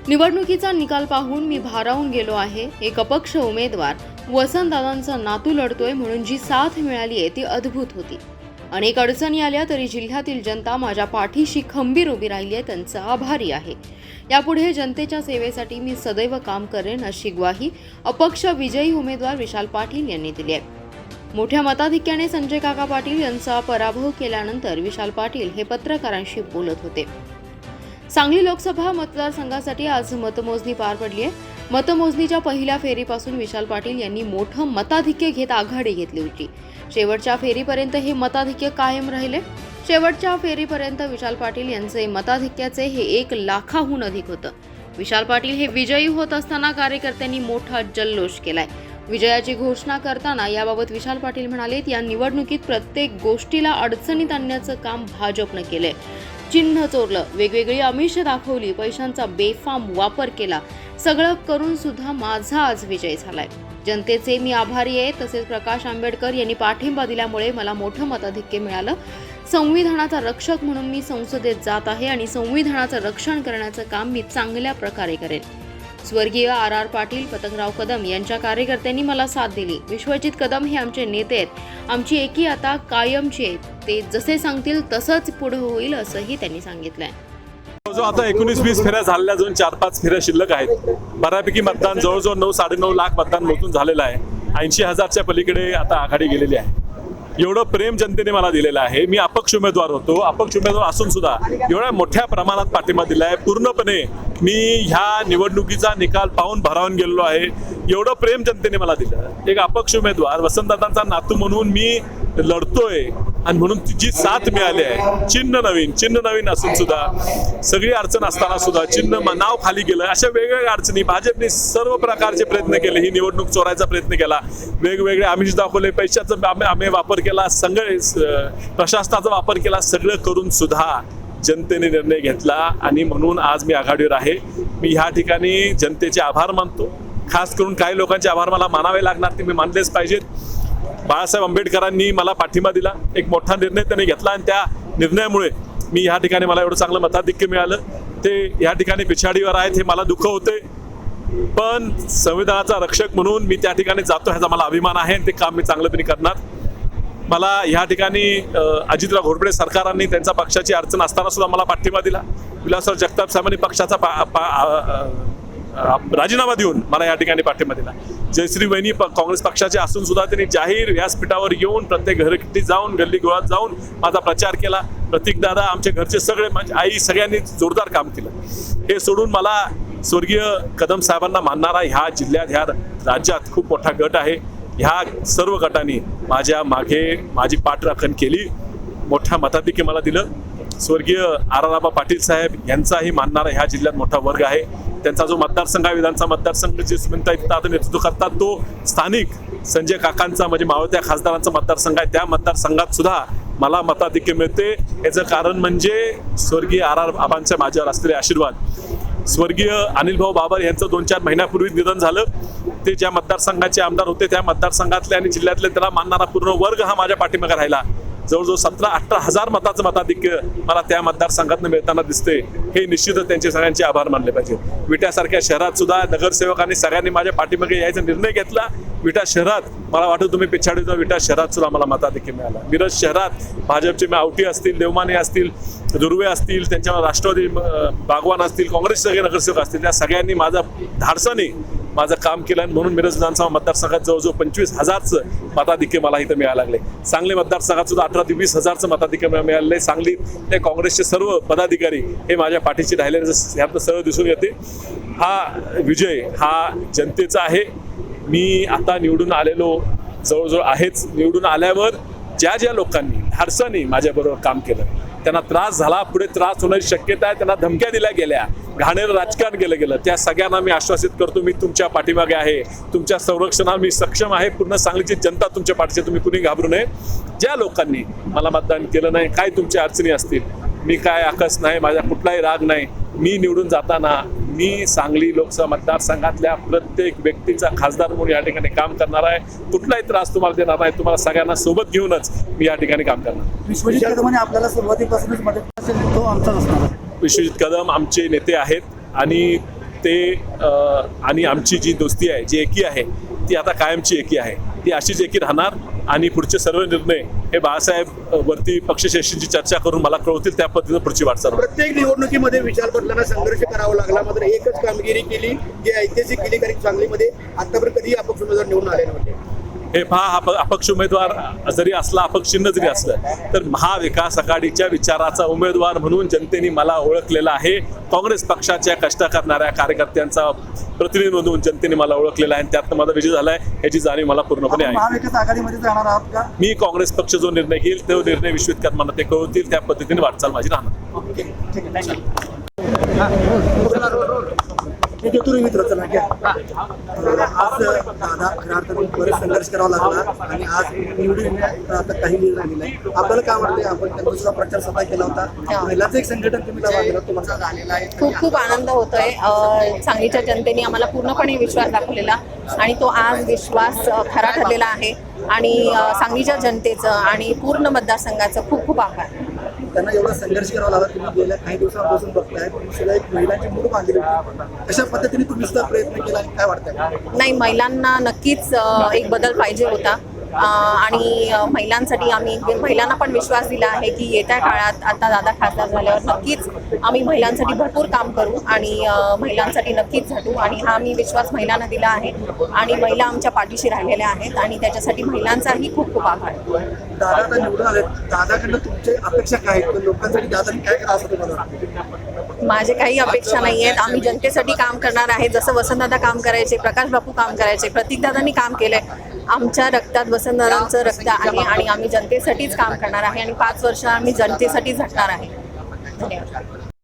निवडणुकीचा निकाल पाहून मी भारावून गेलो आहे। एक अपक्ष उमेदवार वसंतदादांचा नातू लढतोय म्हणून जी साथ मिळाली आहे ती अद्भुत होती। अनेक अडचणी आल्या तरी जिल्ह्यातील जनता माझ्या पाठीशी खंबीर उभी राहिली आहे, त्यांचा आभारी आहे। यापुढे जनतेच्या सेवेसाठी मी सदैव काम करेन अशी ग्वाही अपक्ष विजयी उमेदवार विशाल पाटील यांनी दिली आहे। मोठ्या मताधिक्याने संजय काका पाटील यांचा पराभव केल्यानंतर विशाल पाटील हे पत्रकारांशी बोलत होते। सांगली लोकसभा मतदारसंघासाठी आज मतमोजणी पार पडली आहे। मतमोजणीच्या पहिल्या फेरीपासून विशाल पाटील यांनी मोठं मताधिक्य घेत आघाडी घेतली होती। शेवटच्या फेरीपर्यंत हे मताधिक्य कायम राहिले। शेवटच्या फेरीपर्यंत विशाल पाटील यांचे मताधिक्याचे हे 1 लाखाहून अधिक होतं। विशाल पाटील हे विजयी होत असताना कार्यकर्त्यांनी मोठा जल्लोष केलाय। विजयाची घोषणा करताना याबाबत विशाल पाटील म्हणाले, या निवडणुकीत प्रत्येक गोष्टीला अडचणीत आणण्याचं काम भाजपनं केलंय। चिन्ह चोरलं, वेगवेगळी आमिष दाखवली, पैशांचा बेफाम वापर केला, सगळं करून सुद्धा माझा आज विजय झालाय। जनतेचे मी आभारी आहे। तसेच प्रकाश आंबेडकर यांनी पाठिंबा दिल्यामुळे मला मोठं मताधिक्य मिळालं। संविधानाचा रक्षक म्हणून मी संसदेत जात आहे आणि संविधानाचं रक्षण करण्याचं काम मी चांगल्या प्रकारे करेन। स्वर्गीय आर पाटील, पतंगराव कदम यांच्या कार्यकर्त्यांनी मला साथ दिली। विश्वजित कदम हे आमचे नेते आहेत। आमची एकी आता कायमची आहे। ते जसे सांगतील तसंच पुढे होईल असंही त्यांनी सांगितलंय। जो आता 19-20 फेऱ्या झालेल्या, अजून 4-5 फेऱ्या शिल्लक आहेत। बऱ्यापैकी मतदान जवळजवळ 9-9.5 लाख मतदान मोजून झालेलं आहे। 80,000च्या पलीकडे आता आघाडी गेलेली आहे। एवढं प्रेम जनतेने मला दिलेलं आहे। मी अपक्ष उमेदवार होतो, अपक्ष उमेदवार असून सुद्धा एवढ्या मोठ्या प्रमाणात पाठिंबा दिलाय। पूर्णपणे मी ह्या निवडणुकीचा निकाल पाहून भारावून गेलेलो आहे। एवढं प्रेम जनतेने मला दिलं। एक अपक्ष उमेदवार वसंतदादांचा नातू म्हणून मी लढतोय आणि म्हणून जी साथ मिळाली आहे। चिन्ह नवीन असून सुद्धा, सगळी अडचण असताना सुद्धा चिन्ह नाव खाली गेलं। अशा वेगवेगळ्या अडचणी भाजपने सर्व प्रकारचे प्रयत्न केले। ही निवडणूक चोरायचा प्रयत्न केला, वेगवेगळे आमिष दाखवले, पैशाचा आम्ही वापर केला, प्रशासनाचा वापर केला, सगळं करून सुद्धा जनतेने निर्णय घेतला आणि म्हणून आज मी आघाडीवर आहे। मी ह्या ठिकाणी जनतेचे आभार मानतो। खास करून काही लोकांचे आभार मला मानावे लागणार, ते मी मानलेच पाहिजेत। बाळासाहेब आंबेडकरांनी मला पाठिंबा दिला, एक मोठा निर्णय त्यांनी घेतला आणि त्या निर्णयामुळे मी ह्या ठिकाणी मला एवढं चांगलं मताधिक्य मिळालं। ते ह्या ठिकाणी पिछाडीवर आहेत हे मला दुःख होते, पण संविधानाचा रक्षक म्हणून मी त्या ठिकाणी जातो ह्याचा मला अभिमान आहे आणि ते काम मी चांगल्यापणे करणार। मला ह्या ठिकाणी अजितराव घोरपडे सरकारांनी त्यांच्या पक्षाची अडचण असताना सुद्धा मला पाठिंबा दिला। विलासराव जगताप साहेबांनी पक्षाचा राजीनामा देऊन मला या ठिकाणी पाठिंबा दिला। जयश्री वहिनी काँग्रेस पक्षाचे असून सुद्धा त्यांनी जाहीर व्यासपीठावर येऊन प्रत्येक घरगुती जाऊन गल्ली गोळात जाऊन माझा प्रचार केला। प्रतीक दादा, आमचे घरचे सगळे, माझी आई, सगळ्यांनी जोरदार काम केलं। हे सोडून मला स्वर्गीय कदम साहेबांना मानणारा ह्या जिल्ह्यात, ह्या राज्यात खूप मोठा गट आहे। ह्या सर्व गटांनी माझ्या मागे माझी पाठराखण केली, मोठ्या मताधिक्य मला दिलं। स्वर्गीय आर पाटील साहेब यांचाही मानणारा ह्या जिल्ह्यात मोठा वर्ग आहे। त्यांचा जो मतदारसंघ आहे, विधानसभा मतदारसंघ जे सुमित्रा आता नेतृत्व करतात, तो स्थानिक संजय काकांचा म्हणजे मावळत्या खासदारांचा मतदारसंघ आहे। त्या मतदारसंघात सुद्धा मला मताधिक्य मिळते। याचं कारण म्हणजे स्वर्गीय आर आबांच्या माझ्यावर असलेले आशीर्वाद। स्वर्गीय अनिल भाऊ बाबर यांचं 2-4 महिन्यापूर्वी निधन झालं। ते ज्या मतदारसंघाचे आमदार होते, त्या मतदारसंघातले आणि जिल्ह्यातले त्याला मानणारा पूर्ण वर्ग हा माझ्या पाठीमागे राहिला। जवळजवळ 17-18 हजार मताचं मताधिक्य मला त्या मतदारसंघातून मिळताना दिसते। हे निश्चितच त्यांचे सगळ्यांचे आभार मानले पाहिजे। विट्यासारख्या शहरात सुद्धा नगरसेवकांनी सगळ्यांनी माझ्या पाठीमागे यायचा निर्णय घेतला। विटा शहरात मला वाटतं तुम्ही पिछाडी जाऊ, विटा शहरात सुद्धा मला मताधिक्य मिळाला। मिरज शहरात भाजपचे आवटी असतील, देवमाने असतील, दुर्वे असतील, त्यांच्यावर राष्ट्रवादी बागवान असतील, काँग्रेसचे सगळे नगरसेवक असतील, त्या सगळ्यांनी माझा धाडसाने माझं काम केलं आणि म्हणून मिरज विधानसभा मतदारसंघात जवळजवळ 25,000चं मताधिक्य मला इथं मिळायला लागले। सांगली मतदारसंघात सुद्धा 18 ते 20,000चं मताधिक्य मिळाले। सांगली ते काँग्रेसचे सर्व पदाधिकारी हे माझ्या पाठीशी राहिले, यात सरळ दिसून येते। हा विजय हा जनतेचा आहे। मी आता निवडून आलेलो जवळजवळ आहेच। निवडून आल्यावर ज्या लोकांनी धाडसाने माझ्याबरोबर काम केलं, त्यांना त्रास झाला, पुढे त्रास होण्याची शक्यता आहे, त्यांना धमक्या दिल्या गेल्या, घाणेरडं राजकारण केलं गेलं, त्या सगळ्यांना मी आश्वासित करतो, मी तुमच्या पाठीमागे आहे, तुमच्या संरक्षणाला मी सक्षम आहे। पूर्ण सांगलीची जनता तुमच्या पाठीशी, तुम्ही कुणी घाबरू नये। ज्या लोकांनी मला मतदान केलं नाही, काय तुमच्या अडचणी असतील, मी काय आकस नाही, माझा कुठलाही राग नाही। मी निवडून जाताना मी सांगली लोकसभा मतदारसंघातल्या प्रत्येक व्यक्तीचा खासदार म्हणून या ठिकाणी काम करणार आहे। कुठलाही त्रास तुम्हाला देणार नाही, तुम्हाला सगळ्यांना सोबत घेऊनच मी या ठिकाणी काम करणार। विश्वजित कदमांनी आपल्याला सुरुवातीपासूनच मदत असेल तो आमचाच असणार। विश्वजित कदम आमचे नेते आहेत आणि ते आणि आमची जी दोस्ती आहे, जी एकी आहे, ती आता कायमची एकी आहे. ती अशीच एकी राहणार आणि पुढचे सर्व निर्णय हे बाळासाहेब वरती पक्षश्रेष्ठींची चर्चा करून मला कळवतील, त्या पद्धतीनं पुढची वाटचाल होईल. प्रत्येक निवडणुकीमध्ये विशाल पाटलांना संघर्ष करावा लागला, मात्र एकच कामगिरी केली जी ऐतिहासिक केली. कारण सांगलीमध्ये आतापर्यंत कधी अपक्ष उमेदवार निवडून आले नव्हते. हे पहा, अपक्ष उमेदवार जरी असला, अपक्ष चिन्ह जरी असलं, तर महाविकास आघाडीच्या विचाराचा उमेदवार म्हणून जनतेने मला ओळखलेला आहे. काँग्रेस पक्षाच्या कष्ट करणाऱ्या कार्यकर्त्यांचा प्रतिनिधी म्हणून जनतेने मला ओळखलेला आहे आणि त्यातनं माझा विजय झालाय याची जाणीव मला पूर्णपणे आहे. महाविकास आघाडीमध्ये जाणार आहात का? मी काँग्रेस पक्ष जो निर्णय घेईल तो निर्णय विश्वित मला ते कळवतील, त्या पद्धतीने वाटचाल माझी राहणार. मित्र चला घ्या. आज दादा खऱ्या अर्थाने बरेच संघर्ष करावा लागला आणि आज निवडून आता काही वेळ झालेला आहे. आपल्याला काय वाटतंय? आपण त्या दुसरा प्रचार सभा केला होता, महिलाचं एक संघटन तुम्ही लावलं, तुम्हाला झालेला आहे. खूप खूप आनंद होतोय. सांगलीच्या जनतेने आम्हाला पूर्णपणे विश्वास दाखवलेला आणि तो आज विश्वास खरा ठरलेला आहे. आणि सांगलीच्या जनतेचं आणि पूर्ण मतदारसंघाचं खूप खूप आभार. त्यांना एवढा संघर्ष करावा लागला. तुम्ही गेल्या काही दिवसांपासून बघताय, तुम्ही सगळ्या एक महिलांची मूड बांधली होती. कशा पद्धतीने तुम्ही सुद्धा प्रयत्न केला आणि काय वाटतंय? नाही, महिलांना नक्कीच एक बदल पाहिजे होता आणि महिलांना पण विश्वास दिला आहे की येत्या काळात आता दादा खासदार झाल्यावर नक्कीच आम्ही महिलांसाठी भरपूर काम करू आणि महिलांसाठी नक्कीच झटू आणि हा मी विश्वास महिलांना दिला आहे आणि महिला आमच्या पाठीशी राहिलेल्या आहेत आणि त्याच्यासाठी महिलांचाही खूप खूप आभार. दादा आता निवडून आले, दादाकडनं तुमची अपेक्षा काय आहेत? लोकांसाठी दादांनी काय करावं असं तुम्हाला वाटतं? माझे काही अपेक्षा नाही आहेत. आम्ही जनतेसाठी काम करणार आहे. जसं वसंतदादा काम करायचे, प्रकाश बापू काम करायचे, प्रतीकदादांनी काम केलंय. आमच्या रक्तात वसंतदादांचं रक्त आहे आणि आम्ही जनतेसाठीच काम करणार आहे आणि 5 वर्ष आम्ही जनतेसाठी झटणार आहे. धन्यवाद.